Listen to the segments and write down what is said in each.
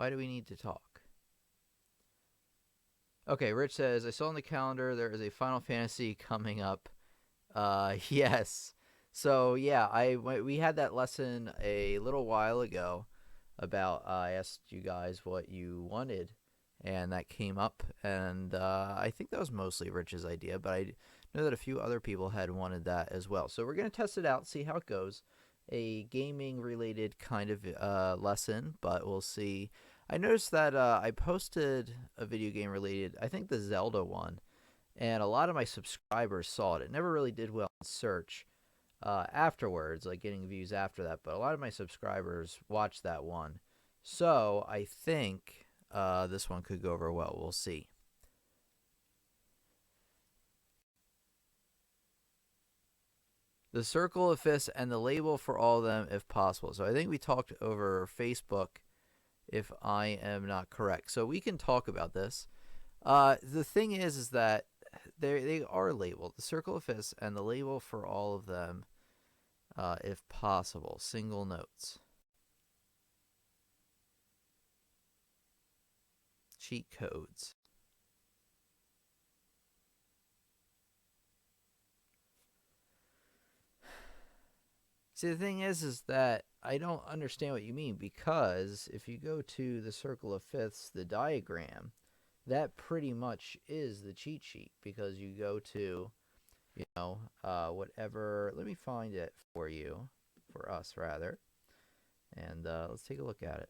Why do we need to talk? Okay, Rich says, I saw on the calendar there is a Final Fantasy coming up. Yes. So yeah, we had that lesson a little while ago about I asked you guys what you wanted, and that came up, and I think that was mostly Rich's idea, but I know that a few other people had wanted that as well. So we're gonna test it out, see how it goes. A gaming related kind of lesson, but we'll see. I noticed that I posted a video game related, I think the Zelda one, and a lot of my subscribers saw it. It never really did well in search afterwards, like getting views after that, but a lot of my subscribers watched that one. So I think this one could go over well. We'll see. The circle of fists and the label for all of them if possible. So I think we talked over Facebook if I am not correct. So we can talk about this. The thing is that they are labeled. The circle of fists and the label for all of them if possible. Single notes. Cheat codes. See, the thing is that I don't understand what you mean, because if you go to the circle of fifths, the diagram, that pretty much is the cheat sheet, because you go to, whatever. Let me find it for you, for us rather, and let's take a look at it.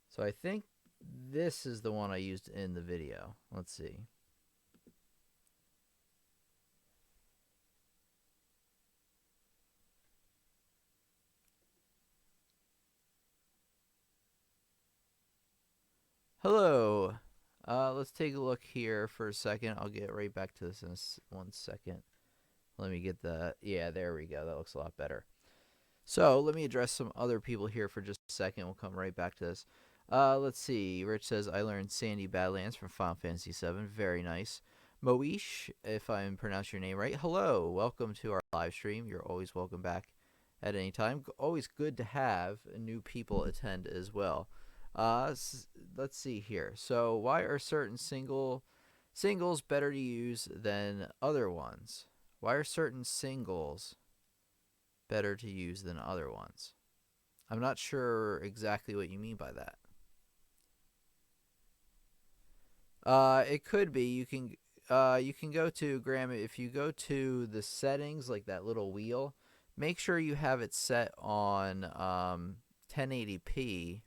So I think this is the one I used in the video. Let's see. Hello. Let's take a look here for a second. I'll get right back to this in 1 second. Let me get the, yeah, there we go. That looks a lot better. So let me address some other people here for just a second. We'll come right back to this. Let's see. Rich says, I learned Sandy Badlands from Final Fantasy VII. Very nice. Moish, if I'm pronouncing your name right, hello. Welcome to our live stream. You're always welcome back at any time. Always good to have new people attend as well. Let's see here. So why are certain singles better to use than other ones? Why are certain singles better to use than other ones? I'm not sure exactly what you mean by that. It could be. You can go to, Graham, if you go to the settings, like that little wheel, make sure you have it set on 1080p.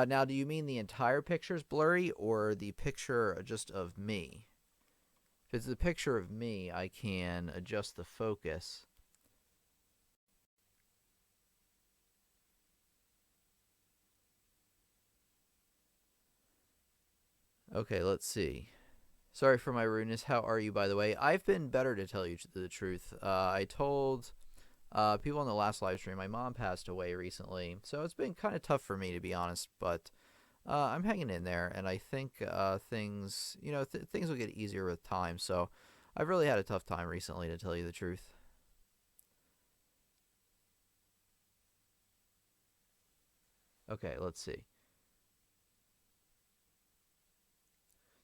Now, do you mean the entire picture is blurry, or the picture just of me? If it's the picture of me, I can adjust the focus. Okay, let's see. Sorry for my rudeness. How are you, by the way? I've been better, to tell you the truth. I told people on the last live stream, my mom passed away recently, so it's been kind of tough for me, to be honest, but I'm hanging in there, and I think things, things will get easier with time, so I've really had a tough time recently, to tell you the truth. Okay, let's see.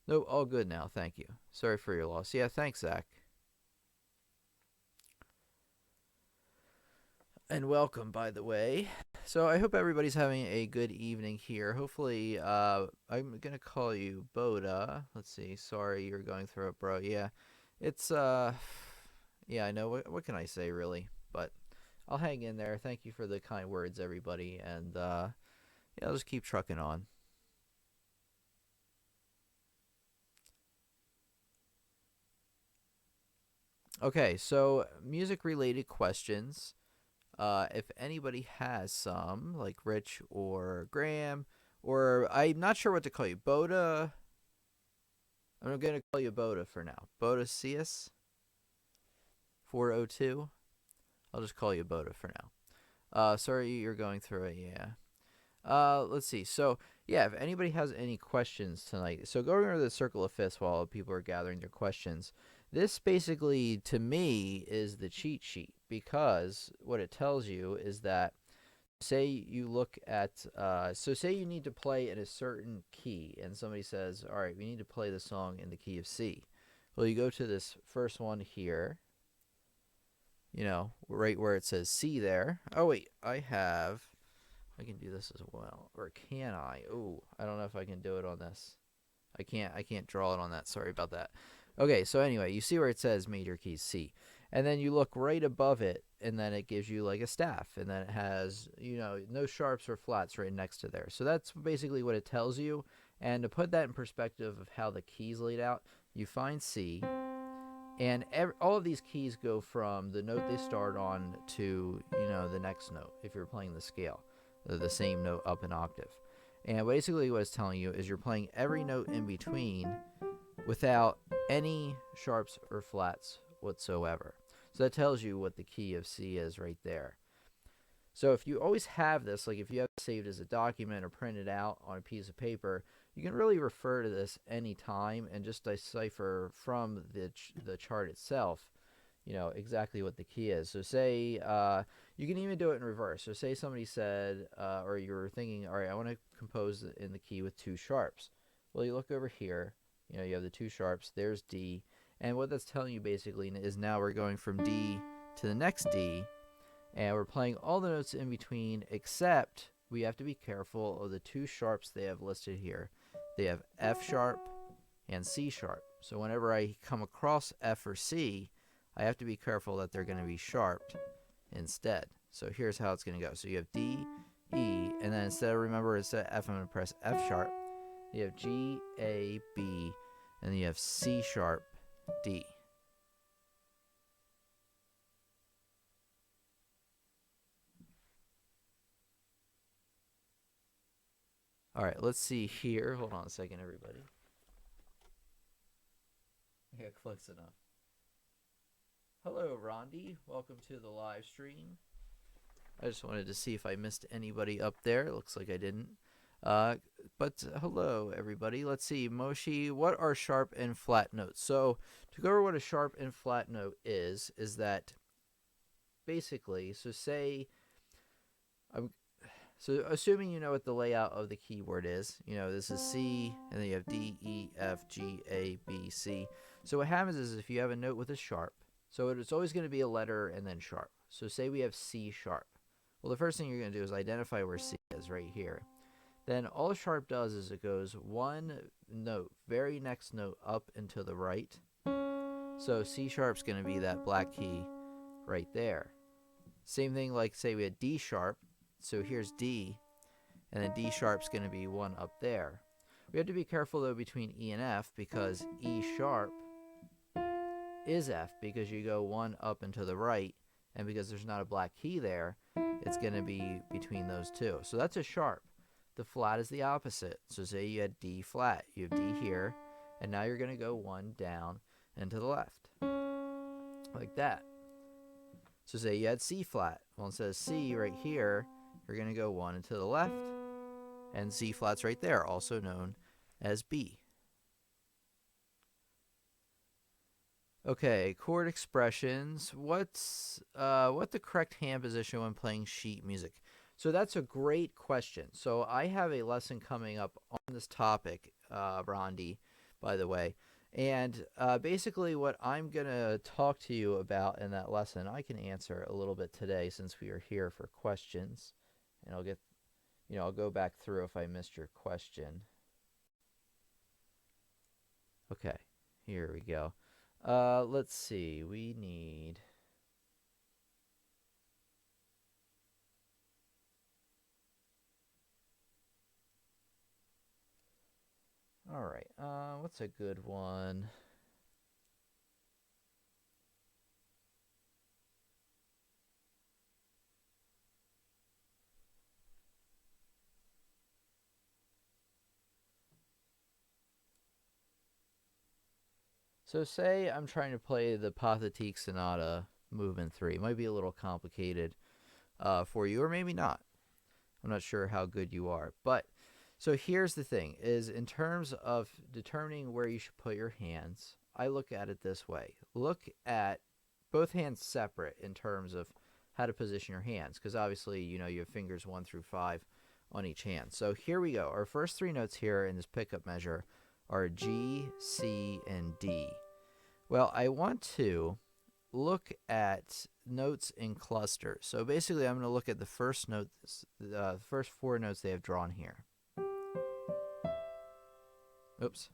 No, all good now, thank you. Sorry for your loss. Yeah, thanks, Zach. And welcome, by the way. So I hope everybody's having a good evening here. Hopefully, I'm gonna call you Boda. Let's see. Sorry you're going through it, bro. Yeah, it's yeah, I know. What can I say, really? But I'll hang in there. Thank you for the kind words, everybody, and yeah, I'll just keep trucking on. Okay, so music-related questions. If anybody has some, like Rich or Graham, or I'm not sure what to call you, Boda. I'm gonna call you Boda for now. Boda CS 402. I'll just call you Boda for now. Sorry you're going through it. Yeah. Let's see. So yeah, if anybody has any questions tonight, so going over the circle of fists while people are gathering their questions. This basically, to me, is the cheat sheet, because what it tells you is that, say you look at, so say you need to play in a certain key, and somebody says, all right, we need to play the song in the key of C. Well, you go to this first one here, right where it says C there. Oh, wait, I can do this as well. Or can I? Oh, I don't know if I can do it on this. I can't draw it on that. Sorry about that. Okay, so anyway, you see where it says major keys C. And then you look right above it, and then it gives you like a staff, and then it has, no sharps or flats right next to there. So that's basically what it tells you. And to put that in perspective of how the keys laid out, you find C, and all of these keys go from the note they start on to, the next note if you're playing the scale, the same note up an octave. And basically what it's telling you is you're playing every note in between without any sharps or flats whatsoever. So that tells you what the key of C is right there. So if you always have this, like if you have it saved as a document or printed out on a piece of paper, you can really refer to this anytime and just decipher from the chart itself, exactly what the key is. So say, you can even do it in reverse. So say somebody said, or you were thinking, all right, I want to compose in the key with two sharps. Well, you look over here, you have the two sharps, there's D, and what that's telling you basically is now we're going from D to the next D, and we're playing all the notes in between, except we have to be careful of the two sharps they have listed here. They have F sharp and C sharp. So whenever I come across F or C, I have to be careful that they're going to be sharped instead. So here's how it's going to go. So you have D, E, and then instead of F, I'm going to press F sharp. You have G, A, B, and then you have C sharp, D. All right, let's see here. Hold on a second, everybody. Yeah, close enough. Hello, Rondi. Welcome to the live stream. I just wanted to see if I missed anybody up there. Looks like I didn't. But hello, everybody. Let's see. Moshi, what are sharp and flat notes? So to go over what a sharp and flat note is that basically, so assuming you know what the layout of the keyboard is, this is C, and then you have D, E, F, G, A, B, C. So what happens is if you have a note with a sharp, so it's always going to be a letter and then sharp. So say we have C sharp. Well, the first thing you're going to do is identify where C is right here. Then all sharp does is it goes one note, very next note up and to the right. So C sharp's going to be that black key right there. Same thing like say we had D sharp. So here's D, and then D sharp's going to be one up there. We have to be careful though between E and F, because E sharp is F because you go one up and to the right, and because there's not a black key there, it's going to be between those two. So that's a sharp. The flat is the opposite. So say you had D flat. You have D here, and now you're going to go one down and to the left. Like that. So say you had C flat. Well, instead of C right here, you're going to go one and to the left, and C flat's right there, also known as B. Okay, chord expressions. What's the correct hand position when playing sheet music? So that's a great question. So I have a lesson coming up on this topic, Rondi, by the way. And basically what I'm going to talk to you about in that lesson, I can answer a little bit today since we are here for questions. And I'll go back through if I missed your question. Okay, here we go. Let's see, we need... All right, what's a good one? So say I'm trying to play the Pathetique Sonata Movement 3. It might be a little complicated for you, or maybe not. I'm not sure how good you are. But, so here's the thing, is in terms of determining where you should put your hands I look at it this way. Look at both hands separate in terms of how to position your hands, because obviously, you have fingers 1 through 5 on each hand. So here we go. Our first 3 notes here in this pickup measure are G, C, and D. Well, I want to look at notes in clusters. So basically, I'm going to look at the first note, the first 4 notes they have drawn here. Oops.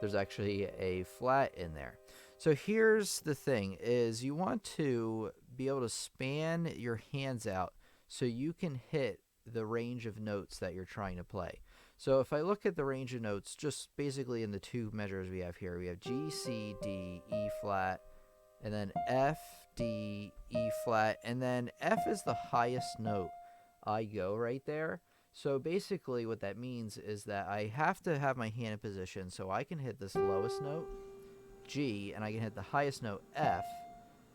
There's actually a flat in there. So here's the thing, is you want to be able to span your hands out so you can hit the range of notes that you're trying to play. So if I look at the range of notes, just basically in the 2 measures we have here, we have G, C, D, E flat, and then F, D, E flat, and then F is the highest note I go right there. So basically what that means is that I have to have my hand in position so I can hit this lowest note, G, and I can hit the highest note, F,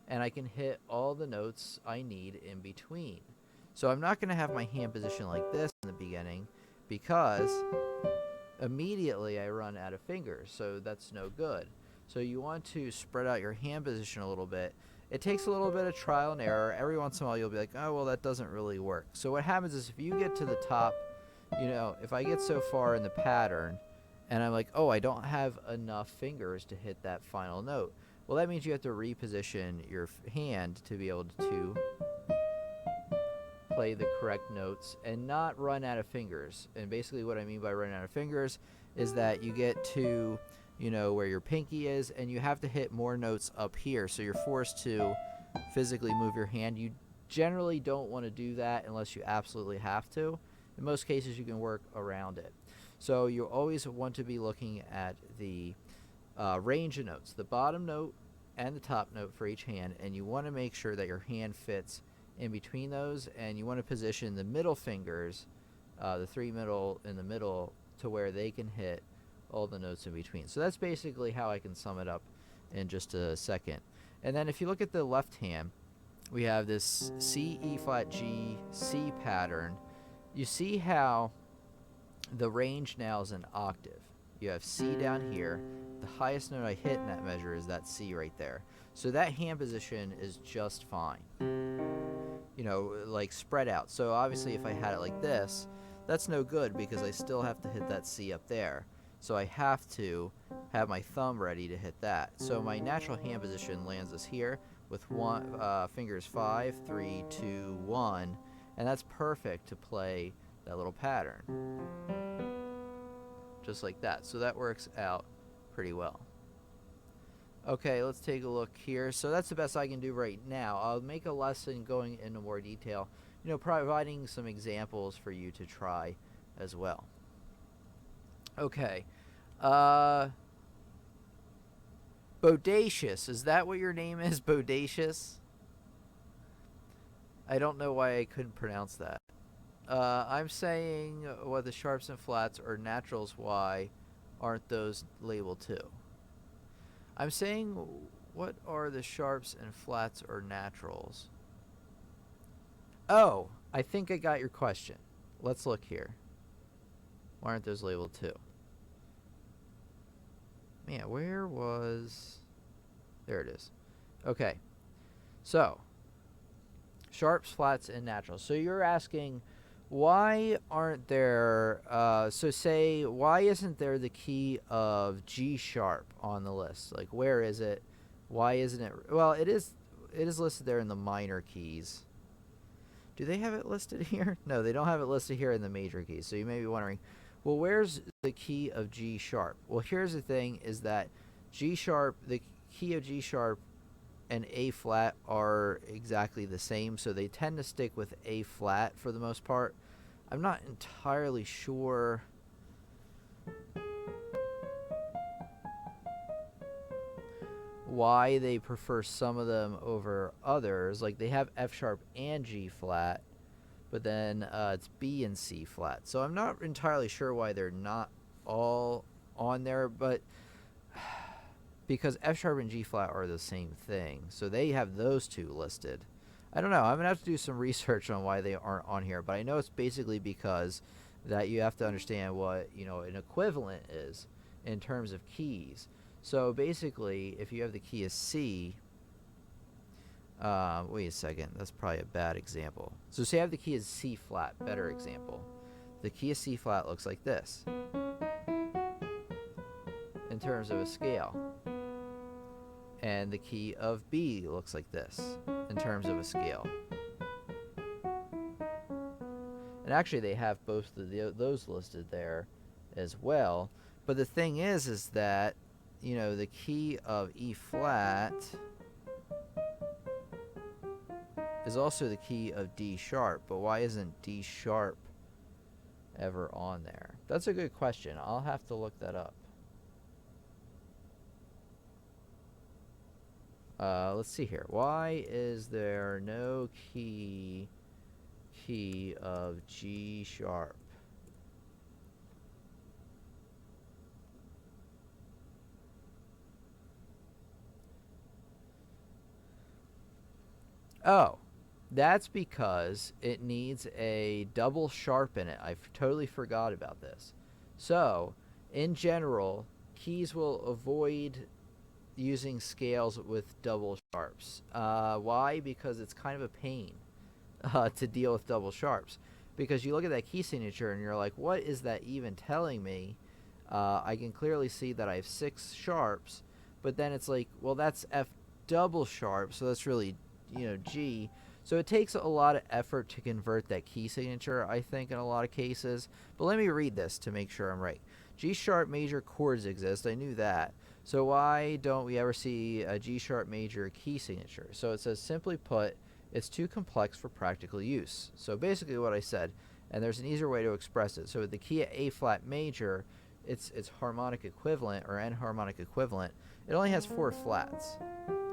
and I can hit all the notes I need in between. So I'm not going to have my hand positioned like this in the beginning because immediately I run out of fingers, so that's no good. So you want to spread out your hand position a little bit. It takes a little bit of trial and error. Every once in a while you'll be like, oh, well, that doesn't really work. So what happens is if you get to the top, if I get so far in the pattern and I'm like, oh, I don't have enough fingers to hit that final note, well, that means you have to reposition your hand to be able to play the correct notes and not run out of fingers. And basically what I mean by running out of fingers is that you get to where your pinky is, and you have to hit more notes up here. So you're forced to physically move your hand. You generally don't want to do that unless you absolutely have to. In most cases, you can work around it. So you always want to be looking at the range of notes, the bottom note and the top note for each hand, and you want to make sure that your hand fits in between those, and you want to position the middle fingers, the 3 middle in the middle, to where they can hit all the notes in between. So that's basically how I can sum it up in just a second. And then if you look at the left hand, we have this C, E flat, G, C pattern. You see how the range now is an octave. You have C down here. The highest note I hit in that measure is that C right there. So that hand position is just fine. Like spread out. So obviously if I had it like this, that's no good because I still have to hit that C up there. So I have to have my thumb ready to hit that. So my natural hand position lands us here with fingers 5, 3, 2, 1, and that's perfect to play that little pattern. Just like that. So that works out pretty well. Okay, let's take a look here. So that's the best I can do right now. I'll make a lesson going into more detail, providing some examples for you to try as well. Okay. Bodacious. Is that what your name is? Bodacious? I don't know why I couldn't pronounce that. I'm saying what the sharps and flats or naturals, why aren't those labeled too? I'm saying what are the sharps and flats or naturals? Oh, I think I got your question. Let's look here. Why aren't those labeled too? Man, where was... There it is. Okay. So, sharps, flats, and naturals. So you're asking, why aren't there... why isn't there the key of G sharp on the list? Like, where is it? Why isn't it... Well, it is listed there in the minor keys. Do they have it listed here? No, they don't have it listed here in the major keys. So you may be wondering, well, where's the key of G sharp? Well, here's the thing, is that G sharp, the key of G sharp and A flat are exactly the same, so they tend to stick with A flat for the most part. I'm not entirely sure why they prefer some of them over others. Like, they have F sharp and G flat, but then it's B and C flat. So I'm not entirely sure why they're not all on there, but because F sharp and G flat are the same thing, so they have those two listed. I don't know. I'm going to have to do some research on why they aren't on here, but I know it's basically because that you have to understand what, an equivalent is in terms of keys. So basically, if you have the key of C, wait a second, that's probably a bad example. So say I have the key of C flat, better example. The key of C flat looks like this in terms of a scale. And the key of B looks like this in terms of a scale. And actually they have both of those listed there as well. But the thing is that, you know, the key of E flat is also the key of D sharp. But why isn't D sharp ever on there? That's a good question. I'll have to look that up. Let's see here. Why is there no key of G sharp? Oh, that's because it needs a double sharp in it. I totally forgot about this. So, in general, keys will avoid using scales with double sharps. Why? Because it's kind of a pain to deal with double sharps. Because you look at that key signature and you're like, what is that even telling me? I can clearly see that I have 6 sharps, but then it's like, well, that's F double sharp, so that's really, you know, G. So it takes a lot of effort to convert that key signature, I think, in a lot of cases. But let me read this to make sure I'm right. G sharp major chords exist. I knew that. So why don't we ever see a G sharp major key signature? So it says, simply put, it's too complex for practical use. So basically what I said, and there's an easier way to express it. So with the key of A flat major, its harmonic equivalent, or enharmonic equivalent, it only has 4 flats.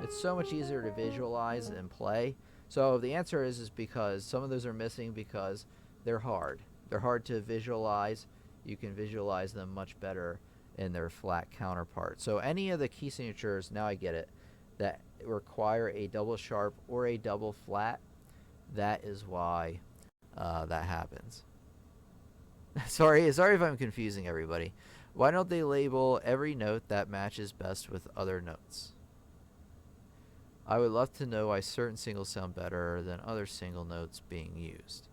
It's so much easier to visualize and play. So the answer is because some of those are missing because they're hard. They're hard to visualize. You can visualize them much better in their flat counterpart. So any of the key signatures, now I get it, that require a double sharp or a double flat, that is why that happens. sorry if I'm confusing everybody. Why don't they label every note that matches best with other notes? I would love to know why certain singles sound better than other single notes being used.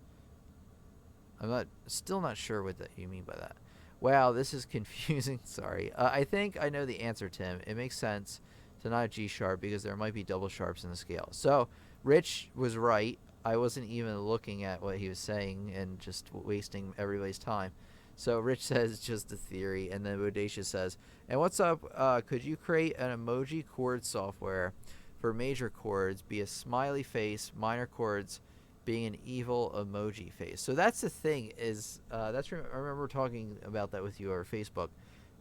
I'm still not sure what you mean by that. Wow, this is confusing. Sorry. I think I know the answer, Tim. It makes sense to not G sharp because there might be double sharps in the scale. So Rich was right. I wasn't even looking at what he was saying and just wasting everybody's time. So Rich says just a theory, and then Bodacious says, and what's up? Could you create an emoji chord software for major chords, be a smiley face, minor chords being an evil emoji face? So that's the thing is, I remember talking about that with you over Facebook,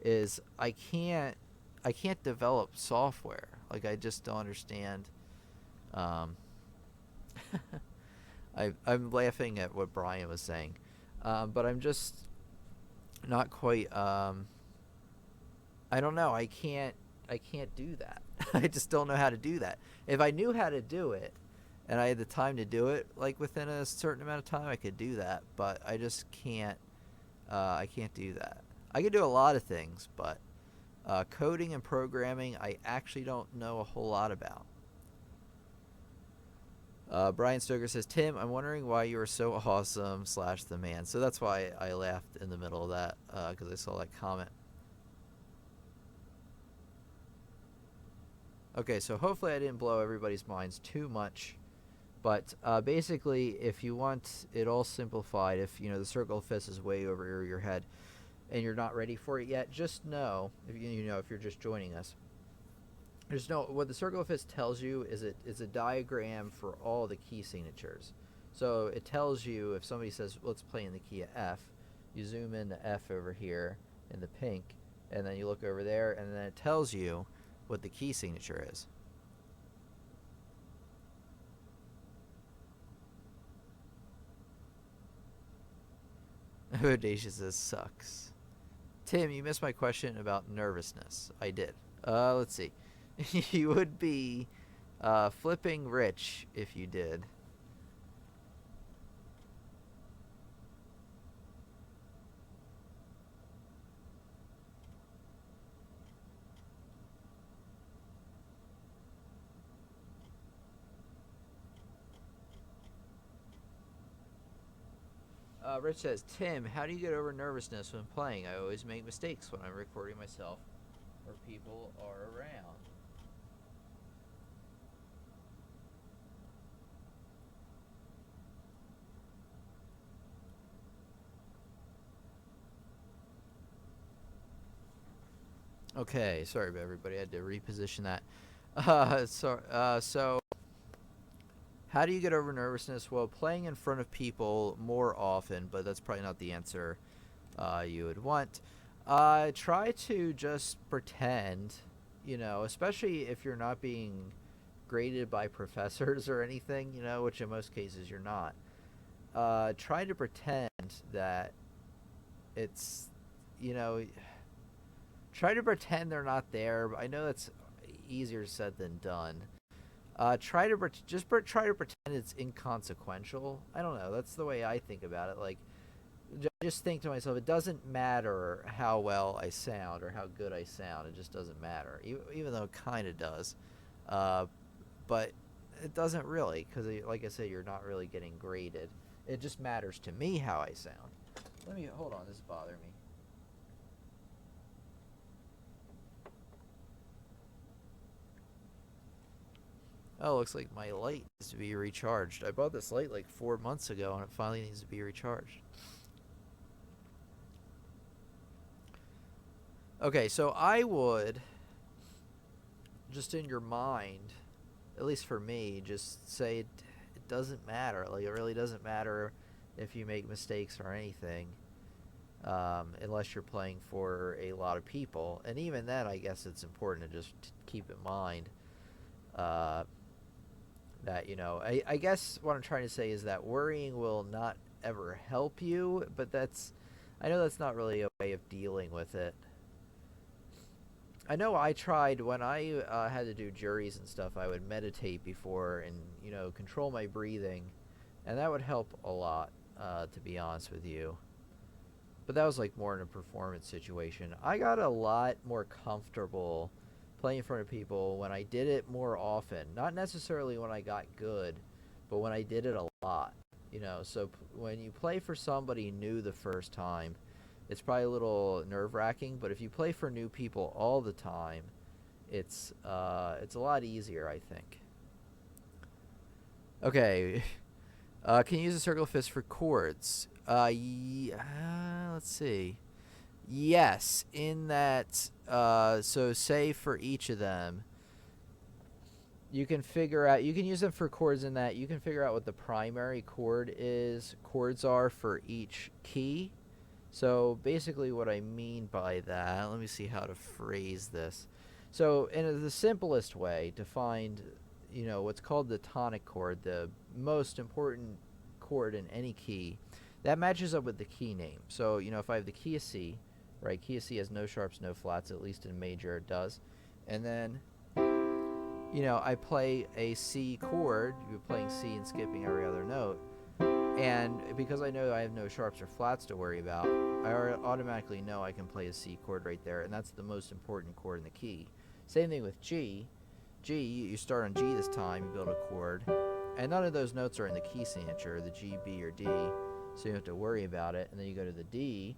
is I can't develop software. Like, I just don't understand. I'm laughing at what Brian was saying, but I'm just not quite, I don't know, I can't do that. I just don't know how to do that. If I knew how to do it and I had the time to do it, like within a certain amount of time, I could do that, but I just can't. I can't do that. I can do a lot of things, but coding and programming, I actually don't know a whole lot about. Brian Stoker says, Tim, I'm wondering why you are so awesome / the man. So that's why I laughed in the middle of that, because I saw that comment. Okay, so hopefully I didn't blow everybody's minds too much. But basically, if you want it all simplified, if the circle of fifths is way over your head and you're not ready for it yet, just know, if you're just joining us, just know what the circle of fifths tells you is it's a diagram for all the key signatures. So it tells you, if somebody says, let's play in the key of F, you zoom in to F over here in the pink, and then you look over there, and then it tells you what the key signature is. Audacious says sucks. Tim, you missed my question about nervousness. I did. Let's see. You would be flipping rich if you did. Rich says, Tim, how do you get over nervousness when playing? I always make mistakes when I'm recording myself or people are around. Okay, sorry about everybody. I had to reposition that. So how do you get over nervousness? Well, playing in front of people more often, but that's probably not the answer you would want. Try to just pretend, especially if you're not being graded by professors or anything, which in most cases you're not. Try to pretend that it's, you know, try to pretend they're not there. I know that's easier said than done. Try to pretend it's inconsequential. I don't know. That's the way I think about it. Like, just think to myself, it doesn't matter how well I sound or how good I sound. It just doesn't matter, even though it kind of does. Uh, but it doesn't really, because like I said, you're not really getting graded. It just matters to me how I sound. Let me hold on. This is bothering me. Oh, looks like my light needs to be recharged. I bought this light like 4 months ago, and it finally needs to be recharged. Okay, so I would, just in your mind, at least for me, just say it doesn't matter. Like, it really doesn't matter if you make mistakes or anything, unless you're playing for a lot of people. And even then, I guess it's important to just keep in mind uh, that, I guess what I'm trying to say is that worrying will not ever help you, but I know that's not really a way of dealing with it. I know I tried when I had to do juries and stuff. I would meditate before and control my breathing, and that would help a lot. To be honest with you, but that was like more in a performance situation. I got a lot more comfortable playing in front of people when I did it more often. Not necessarily when I got good, but when I did it a lot. So when you play for somebody new the first time, it's probably a little nerve-wracking, but if you play for new people all the time, it's a lot easier, I think. Okay, can you use a circle fist for chords? Let's see. Yes, in that, so say for each of them, you can use them for chords in that you can figure out what the primary chords are for each key. So basically what I mean by that, let me see how to phrase this. So in the simplest way to find, what's called the tonic chord, the most important chord in any key, that matches up with the key name. So, if I have the key of C, right, key of C has no sharps, no flats, at least in major it does. And then, I play a C chord, you're playing C and skipping every other note. And because I know I have no sharps or flats to worry about, I automatically know I can play a C chord right there, and that's the most important chord in the key. Same thing with G. G, you start on G this time, you build a chord, and none of those notes are in the key signature, the G, B, or D, so you don't have to worry about it. And then you go to the D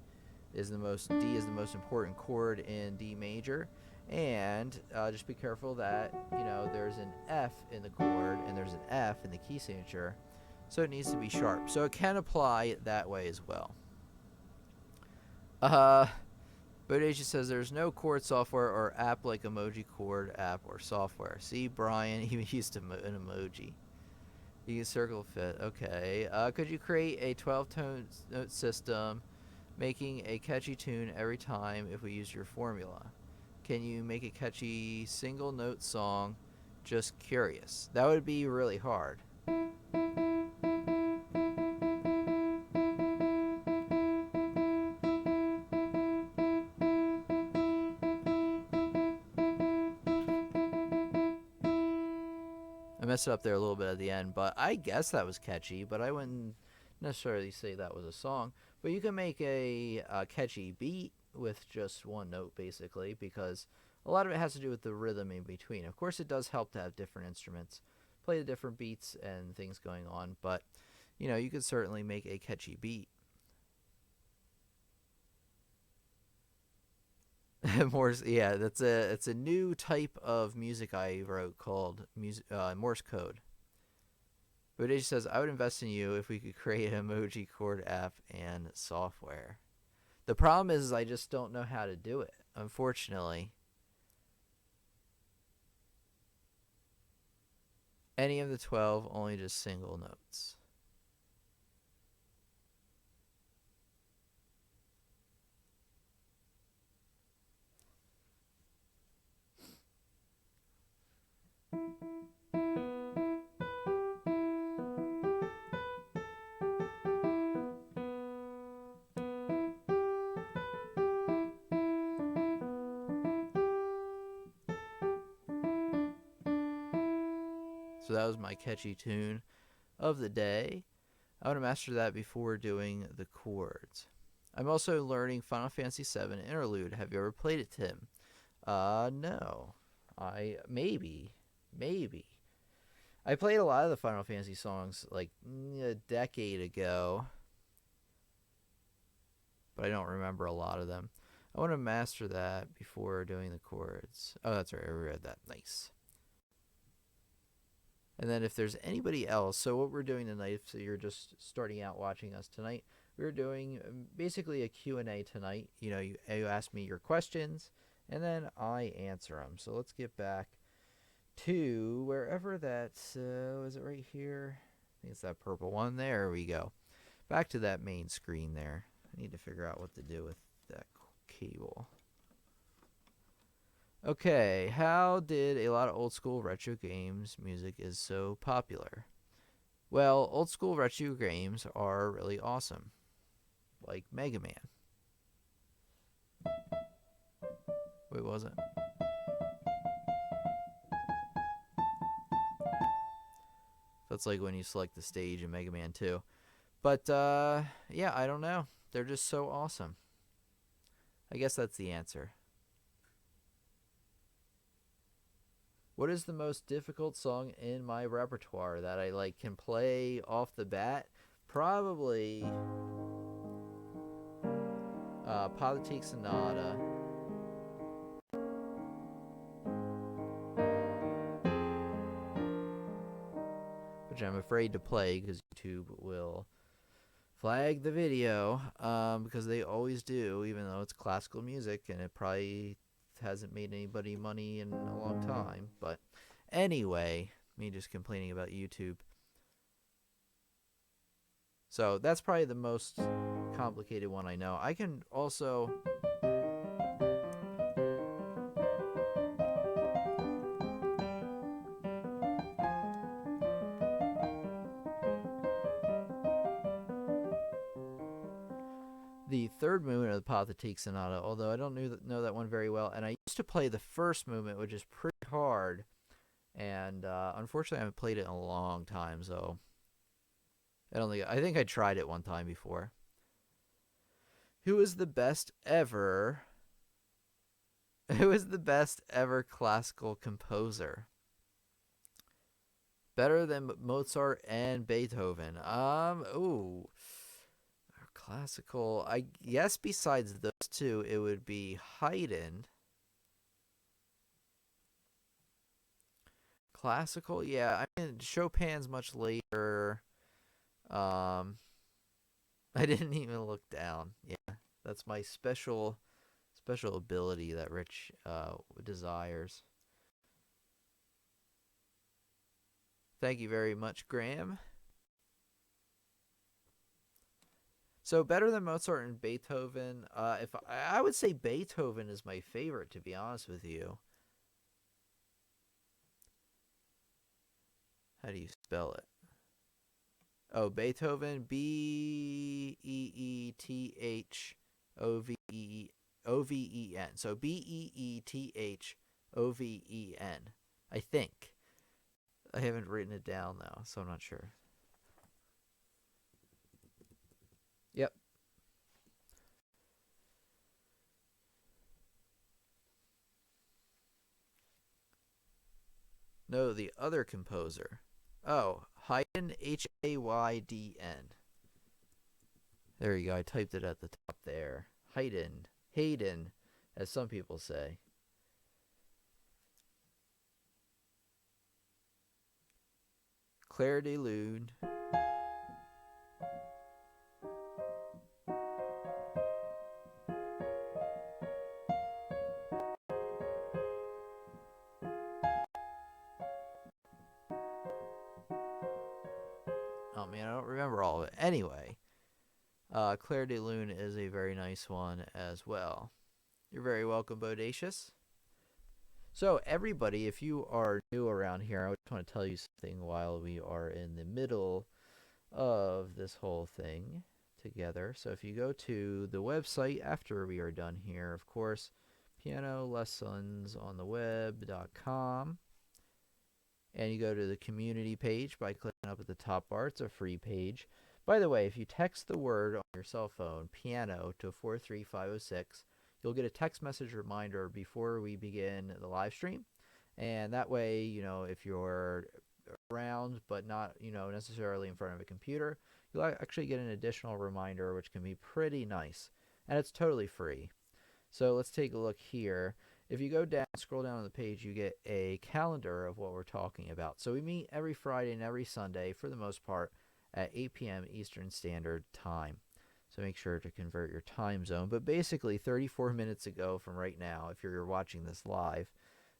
is the most important chord in D major, and just be careful that there's an F in the chord and there's an F in the key signature, so it needs to be sharp. So it can apply that way as well. Bodacia says there's no chord software or app like Emoji Chord app or software. See, Brian even used an emoji. You can circle fit. Okay. Could you create a 12-tone note system, making a catchy tune every time if we use your formula? Can you make a catchy single note song? Just curious. That would be really hard. I messed it up there a little bit at the end, but I guess that was catchy, but I wouldn't necessarily say that was a song. But you can make a catchy beat with just one note, basically, because a lot of it has to do with the rhythm in between. Of course, it does help to have different instruments play the different beats and things going on, but you could certainly make a catchy beat. Morse, yeah, it's a new type of music I wrote called Morse code. But it just says, I would invest in you if we could create an emoji chord app and software. The problem is I just don't know how to do it, unfortunately. Any of the 12, only just single notes. So that was my catchy tune of the day. I want to master that before doing the chords. I'm also learning Final Fantasy VII Interlude. Have you ever played it, Tim? No. Maybe. I played a lot of the Final Fantasy songs like a decade ago, but I don't remember a lot of them. I want to master that before doing the chords. Oh, that's right. I read that. Nice. And then if there's anybody else, so what we're doing tonight, so you're just starting out watching us tonight, we're doing basically a Q&A tonight. You ask me your questions, and then I answer them. So let's get back to wherever that's, is it right here? I think it's that purple one. There we go. Back to that main screen there. I need to figure out what to do with that cable. Okay, how did a lot of old school retro games music is so popular? Well, old school retro games are really awesome, like Mega Man. Wait, what was it? That's like when you select the stage in Mega Man 2. But, yeah, I don't know. They're just so awesome. I guess that's the answer. What is the most difficult song in my repertoire that I can play off the bat? Probably Politique Sonata. Which I'm afraid to play because YouTube will flag the video, because they always do, even though it's classical music and it probably hasn't made anybody money in a long time. But anyway, me just complaining about YouTube. So that's probably the most complicated one I know. I can also... the third movement of the Politique Sonata, although I don't know that one very well. And I used to play the first movement, which is pretty hard. And unfortunately, I haven't played it in a long time, so I think I tried it one time before. Who is the best ever classical composer? Better than Mozart and Beethoven. Classical. I guess besides those two, it would be Haydn. Classical, yeah. I mean, Chopin's much later. I didn't even look down. Yeah, that's my special ability that Rich desires. Thank you very much, Graham. So better than Mozart and Beethoven. If I would say Beethoven is my favorite, to be honest with you. How do you spell it? Oh, Beethoven, Beethoven. So Beethoven. I think. I haven't written it down though, so I'm not sure. Yep. No, the other composer. Oh, Haydn, Haydn. There you go. I typed it at the top there. Haydn. as some people say. Claire de Lune. Oh man, I don't remember all of it. Anyway, Claire de Lune is a very nice one as well. You're very welcome, Bodacious. So, everybody, if you are new around here, I just want to tell you something while we are in the middle of this whole thing together. So, if you go to the website after we are done here, of course, pianolessonsontheweb.com, and you go to the community page by clicking up at the top bar. It's a free page. By the way, if you text the word on your cell phone, piano, to 43506, you'll get a text message reminder before we begin the live stream. And that way, if you're around but not, necessarily in front of a computer, you'll actually get an additional reminder, which can be pretty nice. And it's totally free. So let's take a look here. If you go down, scroll down on the page, you get a calendar of what we're talking about. So we meet every Friday and every Sunday, for the most part, at 8 p.m. Eastern Standard Time. So make sure to convert your time zone. But basically, 34 minutes ago from right now, if you're watching this live,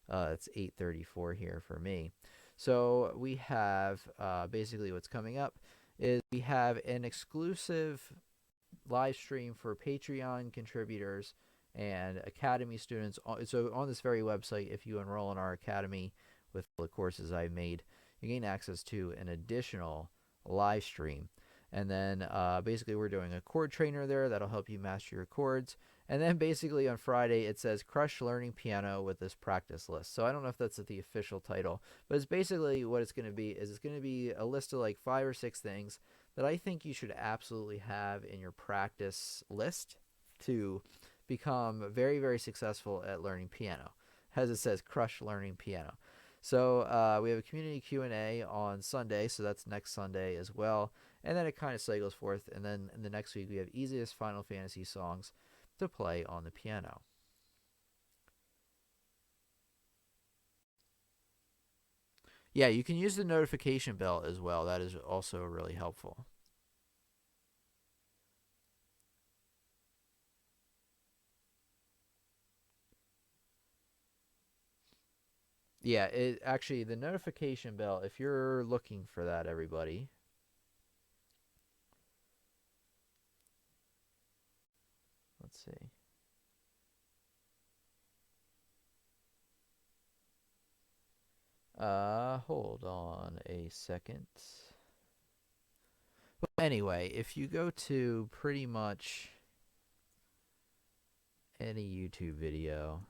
it's 8:34 here for me. So we have basically what's coming up is we have an exclusive live stream for Patreon contributors and Academy students. So on this very website, if you enroll in our Academy with the courses I've made, you gain access to an additional live stream. And then basically we're doing a chord trainer there that'll help you master your chords. And then basically on Friday it says Crush Learning Piano with this practice list. So I don't know if that's the official title, but it's basically what it's going to be is it's going to be a list of like 5 or 6 things that I think you should absolutely have in your practice list to become very, very successful at learning piano. As it says, Crush Learning Piano. So we have a community Q&A on Sunday, so that's next Sunday as well. And then it kind of cycles forth. And then in the next week, we have easiest Final Fantasy songs to play on the piano. Yeah, you can use the notification bell as well. That is also really helpful. Yeah, it actually, the notification bell, if you're looking for that, everybody. Let's see. Hold on a second. Well, anyway, if you go to pretty much any YouTube video.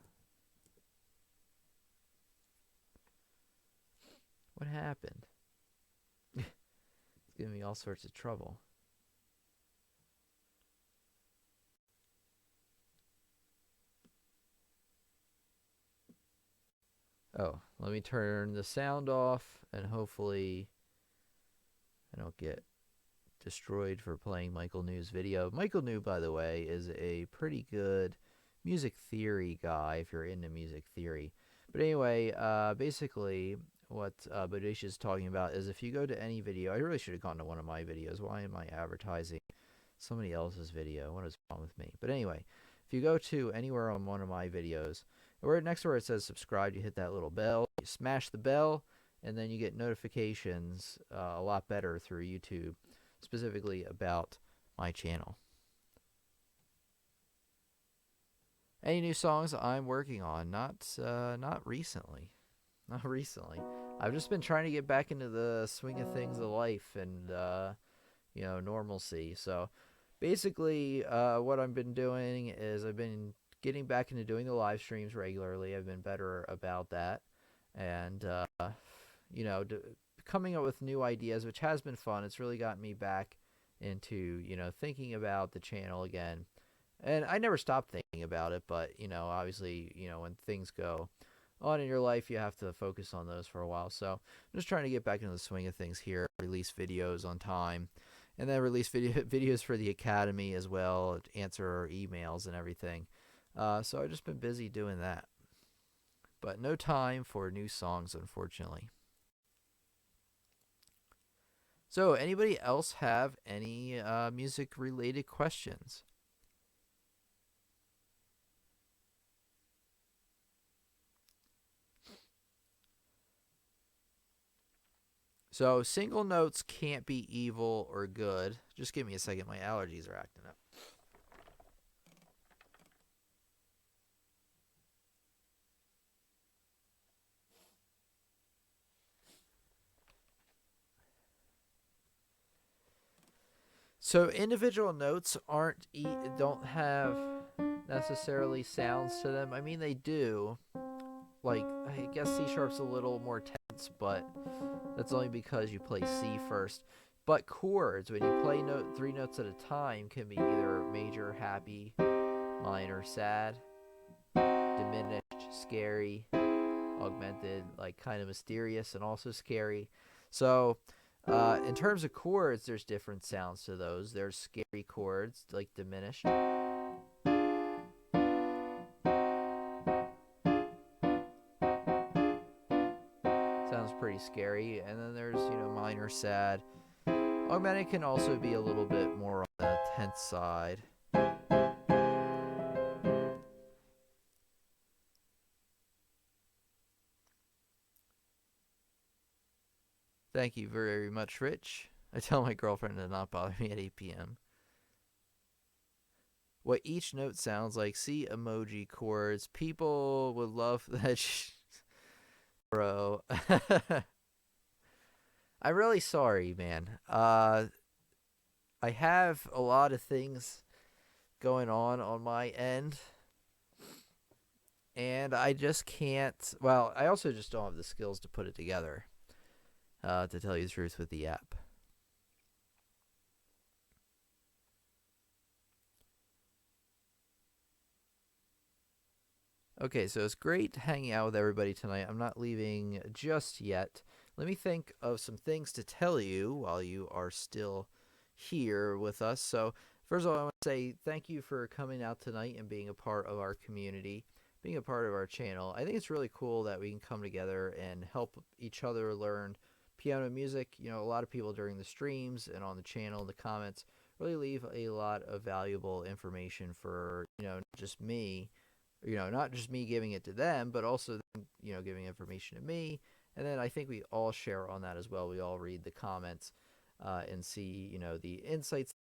What happened? It's giving me all sorts of trouble. Oh, let me turn the sound off and hopefully I don't get destroyed for playing Michael New's video. Michael New, by the way, is a pretty good music theory guy if you're into music theory. But anyway, basically what Bodacious is talking about is if you go to any video, I really should have gone to one of my videos. Why am I advertising somebody else's video? What is wrong with me? But anyway, if you go to anywhere on one of my videos, where next to where it says subscribe, you hit that little bell, you smash the bell, and then you get notifications a lot better through YouTube, specifically about my channel. Any new songs I'm working on? Not recently. Not recently. I've just been trying to get back into the swing of things of life and normalcy. So basically, what I've been doing is I've been getting back into doing the live streams regularly. I've been better about that, and coming up with new ideas, which has been fun. It's really gotten me back into thinking about the channel again. And I never stopped thinking about it, but obviously, when things go on in your life, you have to focus on those for a while. So I'm just trying to get back into the swing of things here, release videos on time, and then release videos for the Academy as well, answer emails and everything. So I've just been busy doing that. But no time for new songs, unfortunately. So, anybody else have any music related questions? So, single notes can't be evil or good. Just give me a second. My allergies are acting up. So, individual notes don't have necessarily sounds to them. I mean, they do. Like, I guess C sharp's a little more tense, but that's only because you play C first. But chords, when you play three notes at a time, can be either major, happy, minor, sad, diminished, scary, augmented, like kind of mysterious and also scary. So, in terms of chords, there's different sounds to those. There's scary chords, like diminished. Sounds pretty scary. And then there's, minor, sad. Augmented can also be a little bit more on the tense side. Thank you very much, Rich. I tell my girlfriend to not bother me at 8 p.m. What each note sounds like. See emoji chords. People would love that. Bro. I'm really sorry, man. I have a lot of things going on my end. And I just can't. Well, I also just don't have the skills to put it together, to tell you the truth, with the app. Okay, so it's great hanging out with everybody tonight. I'm not leaving just yet. Let me think of some things to tell you while you are still here with us. So, first of all, I want to say thank you for coming out tonight and being a part of our community, being a part of our channel. I think it's really cool that we can come together and help each other learn piano music. A lot of people during the streams and on the channel, in the comments, really leave a lot of valuable information for, not just me, not just me giving it to them, but also them, giving information to me. And then I think we all share on that as well. We all read the comments and see, the insights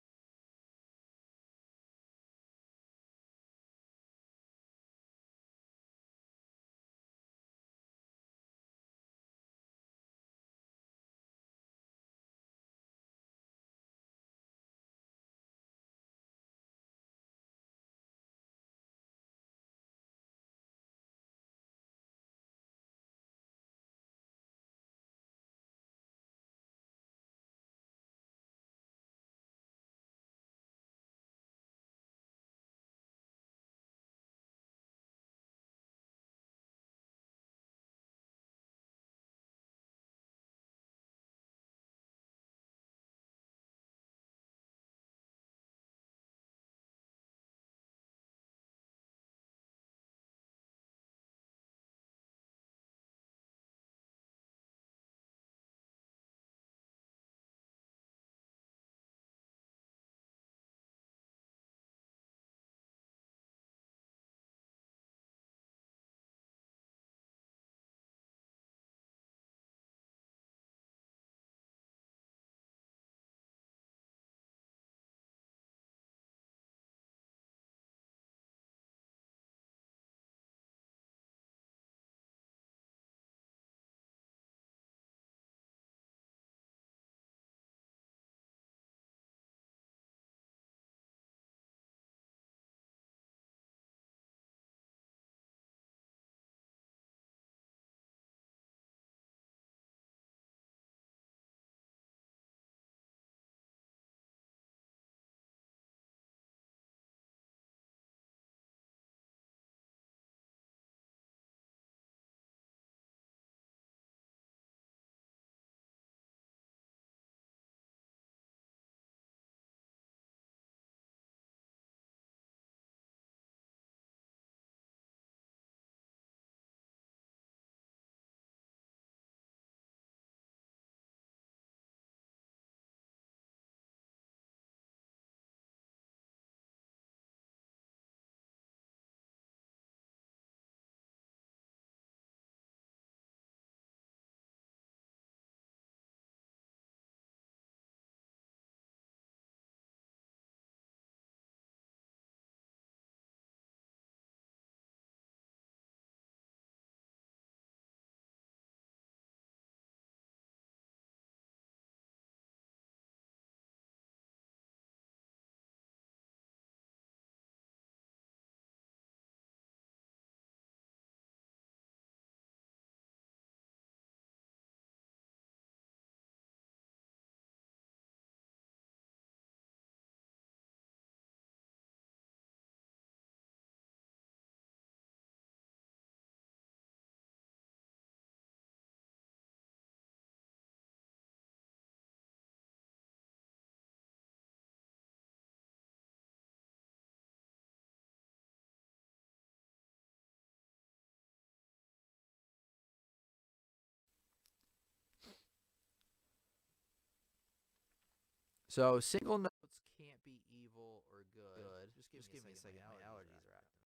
So single notes can't be evil or good. Just give me a second. My allergies are acting.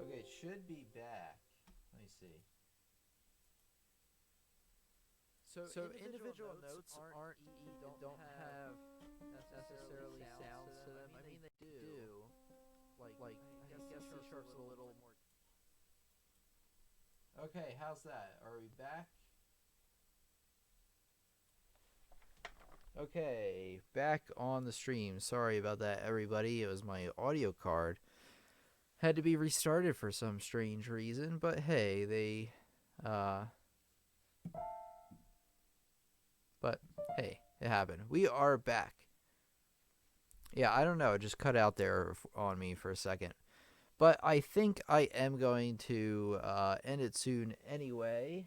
Okay, it should be back. Let me see. So individual notes don't have necessarily sounds to them. I mean they do. Like I guess C sharp's a little more. Okay, how's that? Are we back? Okay, back on the stream. Sorry about that, everybody. It was my audio card. Had to be restarted for some strange reason, but hey, uh, but hey, it happened. We are back. Yeah, I don't know. It just cut out there on me for a second. But I think I am going to end it soon anyway.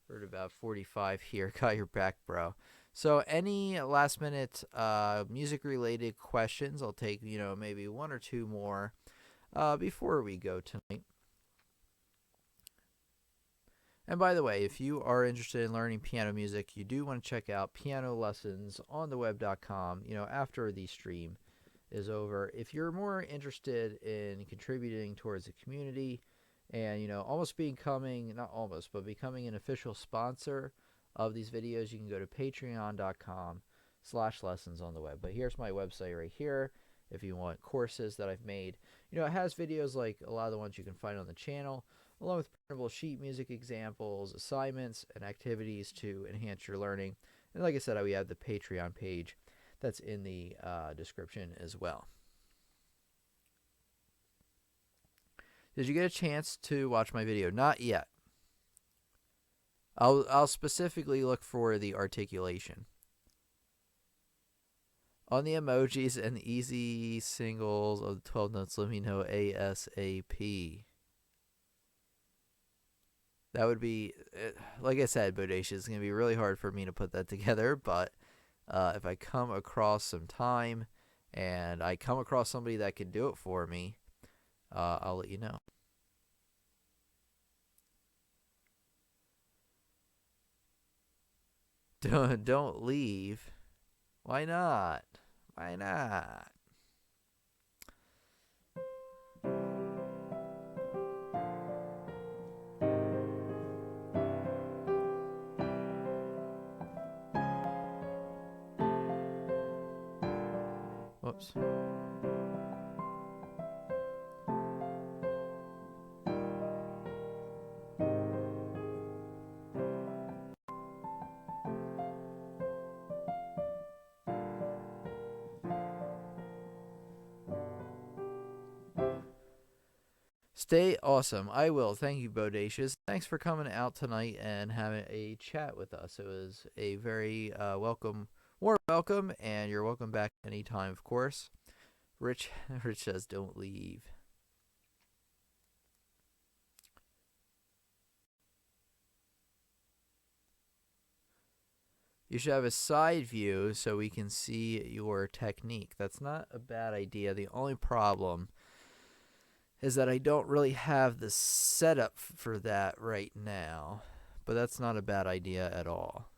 We're at about 45 here. Got your back, bro. So any last minute music related questions, I'll take, maybe one or two more before we go tonight. And by the way, if you are interested in learning piano music, you do want to check out pianolessonsontheweb.com, after the stream is over. If you're more interested in contributing towards the community and, almost becoming, not almost, but becoming an official sponsor of these videos, you can go to patreon.com/lessonsontheweb. But here's my website right here if you want courses that I've made. It has videos like a lot of the ones you can find on the channel, along with printable sheet music examples, assignments, and activities to enhance your learning. And like I said, we have the Patreon page that's in the description as well. Did you get a chance to watch my video? Not yet. I'll specifically look for the articulation. On the emojis and the easy singles of the 12 notes, let me know ASAP. That would be, like I said, Bodacious, it's going to be really hard for me to put that together, but if I come across some time and I come across somebody that can do it for me, I'll let you know. Don't leave. Why not? Why not? Whoops. Stay awesome. I will. Thank you, Bodacious. Thanks for coming out tonight and having a chat with us. It was a very warm welcome, and you're welcome back anytime, of course. Rich says, don't leave. You should have a side view so we can see your technique. That's not a bad idea. The only problem is that I don't really have the setup for that right now. But that's not a bad idea at all.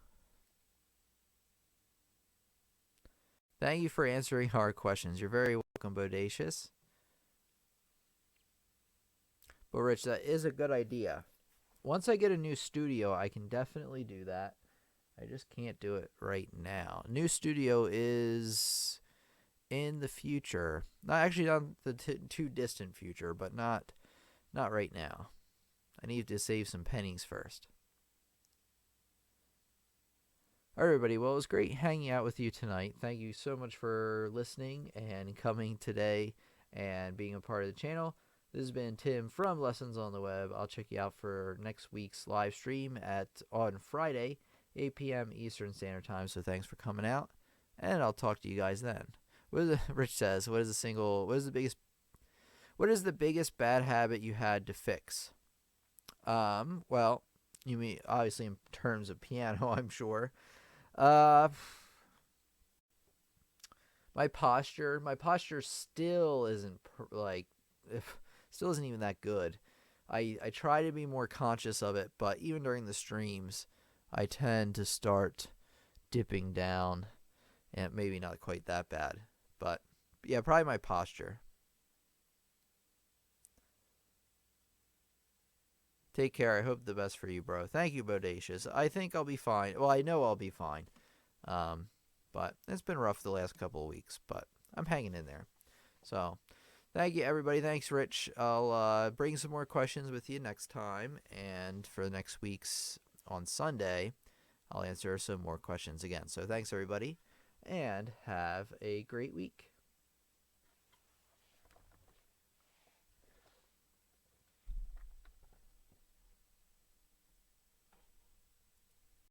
Thank you for answering hard questions. You're very welcome, Bodacious. But Rich, that is a good idea. Once I get a new studio, I can definitely do that. I just can't do it right now. New studio is in the future. Not the too distant future, but not right now. I need to save some pennies first. All right, everybody. Well, it was great hanging out with you tonight. Thank you so much for listening and coming today and being a part of the channel. This has been Tim from Lessons on the Web. I'll check you out for next week's live stream on Friday, 8 p.m. Eastern Standard Time. So thanks for coming out, and I'll talk to you guys then. Rich says, what is the biggest bad habit you had to fix? Well, you mean obviously in terms of piano, I'm sure. My posture still isn't still isn't even that good. I try to be more conscious of it, but even during the streams, I tend to start dipping down, and maybe not quite that bad, but yeah, probably my posture. Take care. I hope the best for you, bro. Thank you, Bodacious. I think I'll be fine. Well, I know I'll be fine. Um, but it's been rough the last couple of weeks, but I'm hanging in there. So, thank you, everybody. Thanks, Rich. I'll bring some more questions with you next time, and for the next week's on Sunday, I'll answer some more questions again. So, thanks, everybody, and have a great week.